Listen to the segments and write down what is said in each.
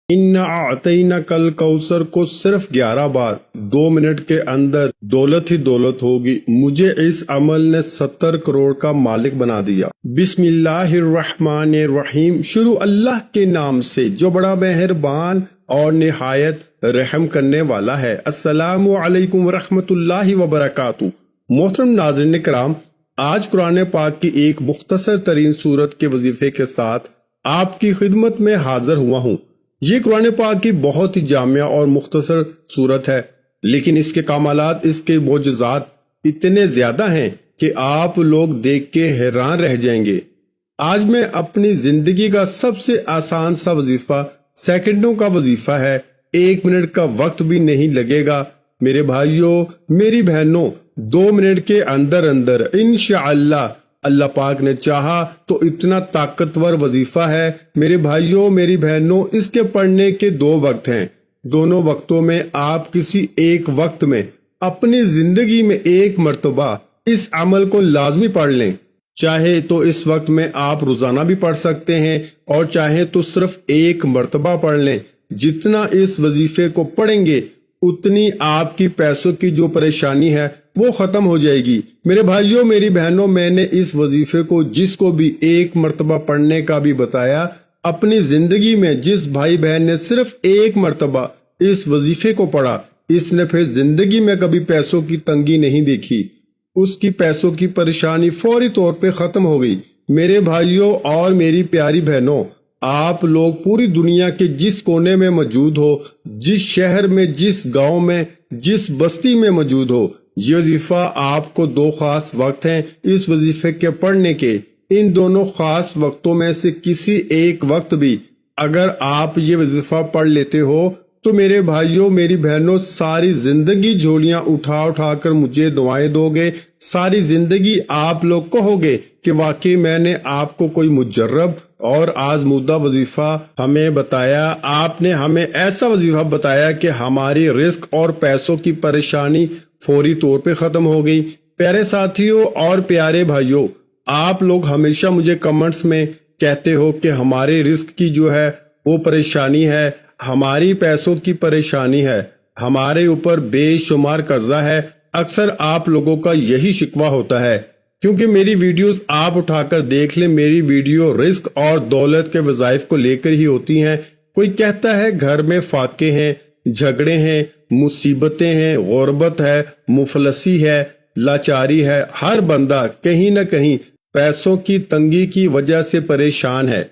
اِنَّا أَعْطَيْنَاكَ الْكَوْثَرَ کو صرف 11 بار 2 منٹ کے اندر دولت ہی دولت ہوگی۔ مجھے اس عمل نے 70 کروڑ کا مالک بنا دیا۔ بسم اللہ الرحمن الرحیم، شروع اللہ کے نام سے جو بڑا مہربان اور نہایت رحم کرنے والا ہے۔ السلام علیکم ورحمۃ اللہ وبرکاتہ۔ محترم ناظرین کرام، آج قرآن پاک کی ایک مختصر ترین سورت کے وظیفے کے ساتھ آپ کی خدمت میں حاضر ہوا ہوں۔ یہ قرآن پاک کی بہت ہی جامع اور مختصر سورت ہے، لیکن اس کے کمالات، اس کے معجزات اتنے زیادہ ہیں کہ آپ لوگ دیکھ کے حیران رہ جائیں گے۔ آج میں اپنی زندگی کا سب سے آسان سا وظیفہ، سیکنڈوں کا وظیفہ ہے، 1 منٹ کا وقت بھی نہیں لگے گا۔ میرے بھائیوں، میری بہنوں، 2 منٹ کے اندر انشاءاللہ اللہ پاک نے چاہا تو اتنا طاقتور وظیفہ ہے۔ میرے بھائیوں، میری بہنوں، اس کے پڑھنے کے 2 وقت ہیں۔ دونوں وقتوں میں آپ کسی ایک وقت میں اپنی زندگی میں 1 مرتبہ اس عمل کو لازمی پڑھ لیں۔ چاہے تو اس وقت میں آپ روزانہ بھی پڑھ سکتے ہیں، اور چاہے تو صرف 1 مرتبہ پڑھ لیں۔ جتنا اس وظیفے کو پڑھیں گے اتنی آپ کی پیسوں کی جو پریشانی ہے وہ ختم ہو جائے گی۔ میرے بھائیوں، میری بہنوں، میں نے اس وظیفے کو جس کو بھی 1 مرتبہ پڑھنے کا بھی بتایا، اپنی زندگی میں جس بھائی بہن نے صرف 1 مرتبہ اس وظیفے کو پڑھا، اس نے پھر زندگی میں کبھی پیسوں کی تنگی نہیں دیکھی۔ اس کی پیسوں کی پریشانی فوری طور پہ ختم ہو گئی۔ میرے بھائیوں اور میری پیاری بہنوں، آپ لوگ پوری دنیا کے جس کونے میں موجود ہو، جس شہر میں، جس گاؤں میں، جس بستی میں موجود ہو، یہ وظیفہ آپ کو 2 خاص وقت ہیں اس وظیفے کے پڑھنے کے۔ ان دونوں خاص وقتوں میں سے کسی ایک وقت بھی اگر آپ یہ وظیفہ پڑھ لیتے ہو تو میرے بھائیوں، میری بہنوں، ساری زندگی جھولیاں اٹھا اٹھا کر مجھے دعائیں دو گے۔ ساری زندگی آپ لوگ کہو گے کہ واقعی میں نے آپ کو کوئی مجرب اور آزمودہ وظیفہ ہمیں بتایا، آپ نے ہمیں ایسا وظیفہ بتایا کہ ہماری رزق اور پیسوں کی پریشانی فوری طور پہ ختم ہو گئی۔ پیارے ساتھیوں اور پیارے بھائیوں، آپ لوگ ہمیشہ مجھے کمنٹس میں کہتے ہو کہ ہمارے رزق کی جو ہے وہ پریشانی ہے، ہماری پیسوں کی پریشانی ہے، ہمارے اوپر بے شمار قرضہ ہے۔ اکثر آپ لوگوں کا یہی شکوہ ہوتا ہے، کیونکہ میری ویڈیوز آپ اٹھا کر دیکھ لیں، میری ویڈیو رزق اور دولت کے وظائف کو لے کر ہی ہوتی ہیں۔ کوئی کہتا ہے گھر میں فاقے ہیں، جھگڑے ہیں، مصیبتیں ہیں، غربت ہے، مفلسی ہے، لاچاری ہے۔ ہر بندہ کہیں نہ کہیں پیسوں کی تنگی کی وجہ سے پریشان ہے۔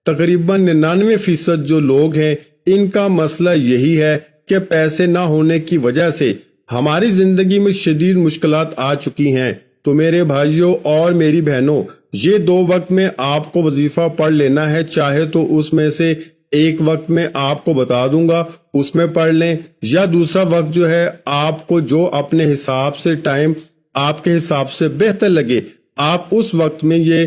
تقریباً 99% جو لوگ ہیں ان کا مسئلہ یہی ہے کہ پیسے نہ ہونے کی وجہ سے ہماری زندگی میں شدید مشکلات آ چکی ہیں۔ تو میرے بھائیوں اور میری بہنوں، یہ 2 وقت میں آپ کو وظیفہ پڑھ لینا ہے۔ چاہے تو اس میں سے ایک وقت میں آپ کو بتا دوں گا، اس میں پڑھ لیں، یا دوسرا وقت جو ہے آپ کو جو اپنے حساب سے ٹائم آپ کے حساب سے بہتر لگے، آپ اس وقت میں یہ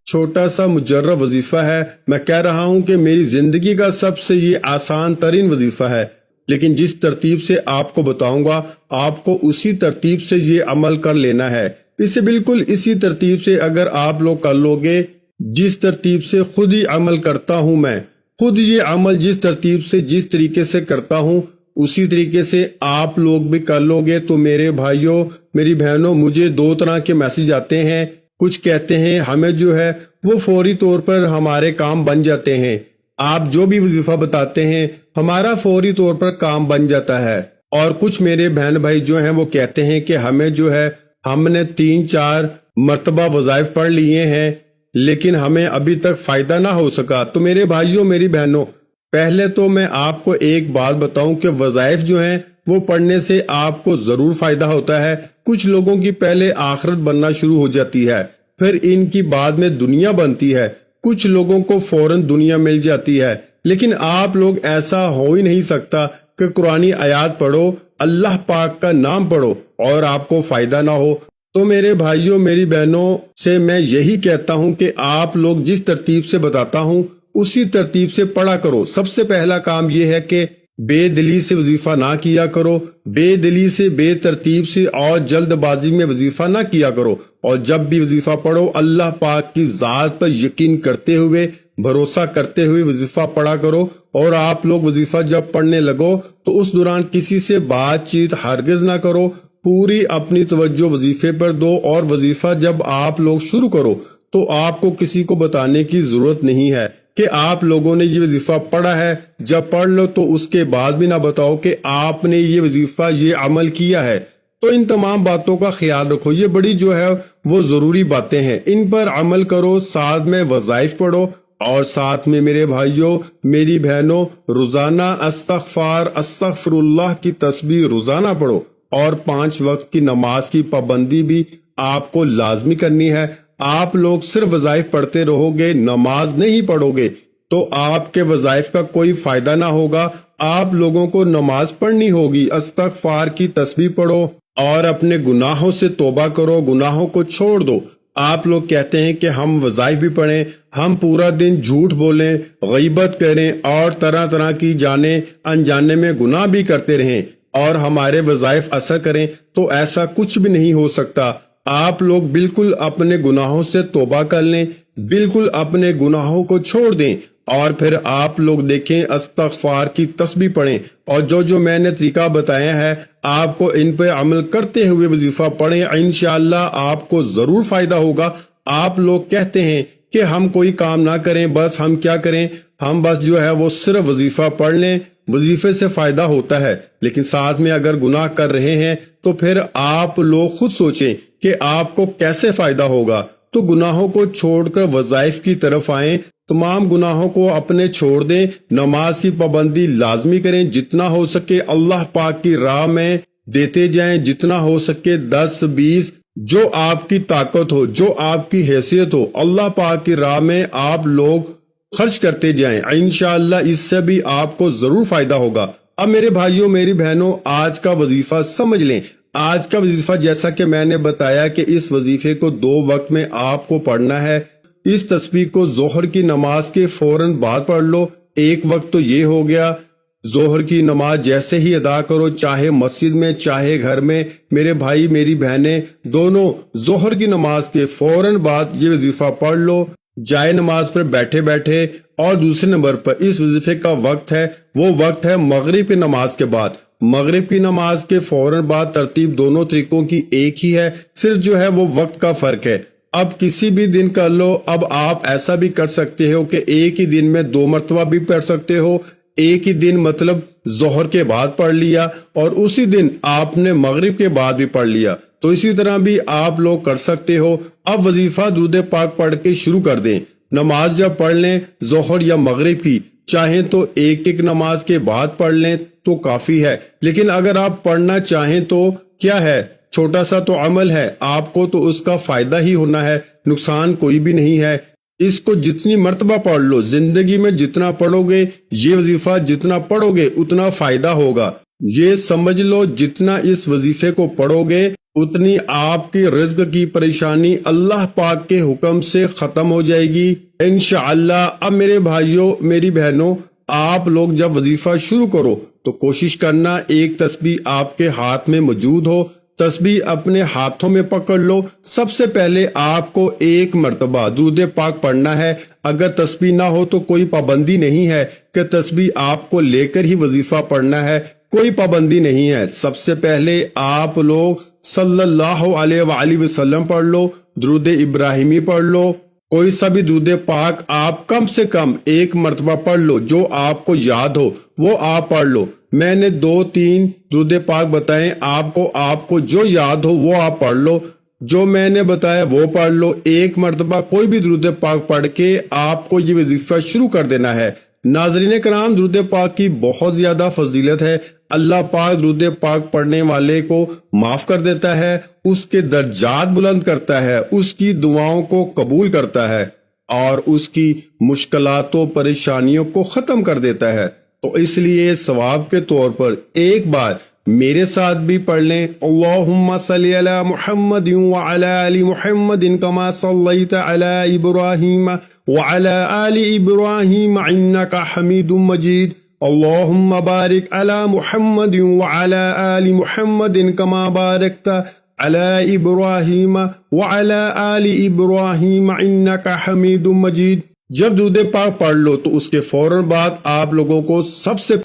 چھوٹا سا مجرب وظیفہ ہے۔ میں کہہ رہا ہوں کہ میری زندگی کا سب سے یہ آسان ترین وظیفہ ہے، لیکن جس ترتیب سے آپ کو بتاؤں گا آپ کو اسی ترتیب سے یہ عمل کر لینا ہے۔ اسے بالکل اسی ترتیب سے اگر آپ لوگ کر لو گے، جس ترتیب سے خود ہی عمل کرتا ہوں میں، خود یہ عمل جس ترتیب سے جس طریقے سے کرتا ہوں اسی طریقے سے آپ لوگ بھی کر لو گے، تو میرے بھائیوں، میری بہنوں، مجھے 2 طرح کے میسج آتے ہیں۔ کچھ کہتے ہیں ہمیں جو ہے وہ فوری طور پر ہمارے کام بن جاتے ہیں، آپ جو بھی وظیفہ بتاتے ہیں ہمارا فوری طور پر کام بن جاتا ہے۔ اور کچھ میرے بہن بھائی جو ہیں وہ کہتے ہیں کہ ہمیں جو ہے ہم نے 3-4 مرتبہ وظائف پڑھ لیے ہیں لیکن ہمیں ابھی تک فائدہ نہ ہو سکا۔ تو میرے بھائیوں، میری بہنوں، پہلے تو میں آپ کو ایک بات بتاؤں کہ وظائف جو ہیں وہ پڑھنے سے آپ کو ضرور فائدہ ہوتا ہے۔ کچھ لوگوں کی پہلے آخرت بننا شروع ہو جاتی ہے، پھر ان کی بعد میں دنیا بنتی ہے، کچھ لوگوں کو فوراً دنیا مل جاتی ہے، لیکن آپ لوگ ایسا ہو ہی نہیں سکتا کہ قرآنی آیات پڑھو، اللہ پاک کا نام پڑھو اور آپ کو فائدہ نہ ہو۔ تو میرے بھائیوں، میری بہنوں سے میں یہی کہتا ہوں کہ آپ لوگ جس ترتیب سے بتاتا ہوں اسی ترتیب سے پڑھا کرو۔ سب سے پہلا کام یہ ہے کہ بے دلی سے وظیفہ نہ کیا کرو، بے دلی سے، بے ترتیب سے اور جلد بازی میں وظیفہ نہ کیا کرو، اور جب بھی وظیفہ پڑھو اللہ پاک کی ذات پر یقین کرتے ہوئے، بھروسہ کرتے ہوئے وظیفہ پڑھا کرو۔ اور آپ لوگ وظیفہ جب پڑھنے لگو تو اس دوران کسی سے بات چیت ہرگز نہ کرو، پوری اپنی توجہ وظیفے پر دو، اور وظیفہ جب آپ لوگ شروع کرو تو آپ کو کسی کو بتانے کی ضرورت نہیں ہے کہ آپ لوگوں نے یہ وظیفہ پڑھا ہے۔ جب پڑھ لو تو اس کے بعد بھی نہ بتاؤ کہ آپ نے یہ وظیفہ یہ عمل کیا ہے۔ تو ان تمام باتوں کا خیال رکھو، یہ بڑی جو ہے وہ ضروری باتیں ہیں، ان پر عمل کرو، ساتھ میں وظائف پڑھو، اور ساتھ میں میرے بھائیوں میری بہنوں روزانہ استغفر اللہ کی تسبیح روزانہ پڑھو، اور 5 وقت کی نماز کی پابندی بھی آپ کو لازمی کرنی ہے۔ آپ لوگ صرف وظائف پڑھتے رہو گے، نماز نہیں پڑھو گے تو آپ کے وظائف کا کوئی فائدہ نہ ہوگا۔ آپ لوگوں کو نماز پڑھنی ہوگی، استغفار کی تسبیح پڑھو، اور اپنے گناہوں سے توبہ کرو، گناہوں کو چھوڑ دو۔ آپ لوگ کہتے ہیں کہ ہم وظائف بھی پڑھیں، ہم پورا دن جھوٹ بولیں، غیبت کریں، اور طرح طرح کی جانے انجانے میں گناہ بھی کرتے رہیں، اور ہمارے وظائف اثر کریں، تو ایسا کچھ بھی نہیں ہو سکتا۔ آپ لوگ بالکل اپنے گناہوں سے توبہ کر لیں، بالکل اپنے گناہوں کو چھوڑ دیں، اور پھر آپ لوگ دیکھیں استغفار کی تسبیح پڑھیں، اور جو میں نے طریقہ بتایا ہے آپ کو ان پہ عمل کرتے ہوئے وظیفہ پڑھیں، انشاءاللہ آپ کو ضرور فائدہ ہوگا۔ آپ لوگ کہتے ہیں کہ ہم کوئی کام نہ کریں، بس ہم کیا کریں، ہم بس جو ہے وہ صرف وظیفہ پڑھ لیں، وظیفے سے فائدہ ہوتا ہے، لیکن ساتھ میں اگر گناہ کر رہے ہیں تو پھر آپ لوگ خود سوچیں کہ آپ کو کیسے فائدہ ہوگا۔ تو گناہوں کو چھوڑ کر وظائف کی طرف آئیں، تمام گناہوں کو اپنے چھوڑ دیں، نماز کی پابندی لازمی کریں، جتنا ہو سکے اللہ پاک کی راہ میں دیتے جائیں، جتنا ہو سکے 10-20 جو آپ کی طاقت ہو، جو آپ کی حیثیت ہو، اللہ پاک کی راہ میں آپ لوگ خرچ کرتے جائیں، انشاءاللہ اس سے بھی آپ کو ضرور فائدہ ہوگا۔ اب میرے بھائیوں میری بہنوں آج کا وظیفہ سمجھ لیں۔ آج کا وظیفہ جیسا کہ میں نے بتایا کہ اس وظیفے کو 2 وقت میں آپ کو پڑھنا ہے۔ اس تسبیح کو ظہر کی نماز کے فوراً بعد پڑھ لو۔ ایک وقت تو یہ ہو گیا، ظہر کی نماز جیسے ہی ادا کرو، چاہے مسجد میں چاہے گھر میں، میرے بھائی میری بہنیں دونوں ظہر کی نماز کے فوراً بعد یہ وظیفہ پڑھ لو، جائے نماز پر بیٹھے بیٹھے۔ اور دوسرے نمبر پر اس وظیفے کا وقت ہے، وہ وقت ہے مغرب کی نماز کے بعد۔ مغرب کی نماز کے فوراً بعد ترتیب دونوں طریقوں کی ایک ہی ہے، صرف جو ہے وہ وقت کا فرق ہے۔ اب کسی بھی دن کر لو، اب آپ ایسا بھی کر سکتے ہو کہ ایک ہی دن میں 2 مرتبہ بھی پڑھ سکتے ہو، ایک ہی دن مطلب ظہر کے بعد پڑھ لیا، اور اسی دن آپ نے مغرب کے بعد بھی پڑھ لیا، تو اسی طرح بھی آپ لوگ کر سکتے ہو۔ اب وظیفہ درود پاک پڑھ کے شروع کر دیں۔ نماز جب پڑھ لیں ظہر یا مغرب کی، چاہیں تو ایک نماز کے بعد پڑھ لیں تو کافی ہے، لیکن اگر آپ پڑھنا چاہیں تو کیا ہے، چھوٹا سا تو عمل ہے، آپ کو تو اس کا فائدہ ہی ہونا ہے، نقصان کوئی بھی نہیں ہے۔ اس کو جتنی مرتبہ پڑھ لو، زندگی میں جتنا پڑھو گے، یہ وظیفہ جتنا پڑھو گے اتنا فائدہ ہوگا۔ یہ سمجھ لو جتنا اس وظیفے کو پڑھو گے اتنی آپ کی رزق کی پریشانی اللہ پاک کے حکم سے ختم ہو جائے گی انشاءاللہ۔ اب میرے بھائیوں میری بہنوں آپ لوگ جب وظیفہ شروع کرو تو کوشش کرنا ایک تسبیح آپ کے ہاتھ میں موجود ہو، تسبیح اپنے ہاتھوں میں پکڑ لو۔ سب سے پہلے آپ کو 1 مرتبہ درود پاک پڑھنا ہے۔ اگر تسبیح نہ ہو تو کوئی پابندی نہیں ہے کہ تسبیح آپ کو لے کر ہی وظیفہ پڑھنا ہے، کوئی پابندی نہیں ہے۔ سب سے پہلے آپ لوگ صلی اللہ علیہ وآلہ وسلم پڑھ لو، درود ابراہیمی پڑھ لو، کوئی سا بھی درود پاک آپ کم سے کم 1 مرتبہ پڑھ لو، جو آپ کو یاد ہو وہ آپ پڑھ لو۔ میں نے 2-3 درود پاک بتائیں آپ کو جو یاد ہو وہ آپ پڑھ لو، جو میں نے بتایا وہ پڑھ لو۔ 1 مرتبہ کوئی بھی درود پاک پڑھ کے آپ کو یہ وظیفہ شروع کر دینا ہے۔ ناظرین کرام درود پاک کی بہت زیادہ فضیلت ہے، اللہ پاک درود پاک پڑھنے والے کو معاف کر دیتا ہے، اس کے درجات بلند کرتا ہے، اس کی دعاؤں کو قبول کرتا ہے، اور اس کی مشکلات و پریشانیوں کو ختم کر دیتا ہے۔ تو اس لیے ثواب کے طور پر ایک بار میرے ساتھ بھی پڑھ لیں، اللہم صلی علی محمد وعلی آل محمد کما صلیت علی ابراہیم وعلی آل ابراہیم انک حمید مجید، اللہم بارک علی محمد وعلی آل محمد کما بارکت علی ابراہیم وعلی آل ابراہیم انک حمید مجید۔ جب درود پاک پڑھ لو تو اس کے فوراً بعد آپ لوگوں کو سب سے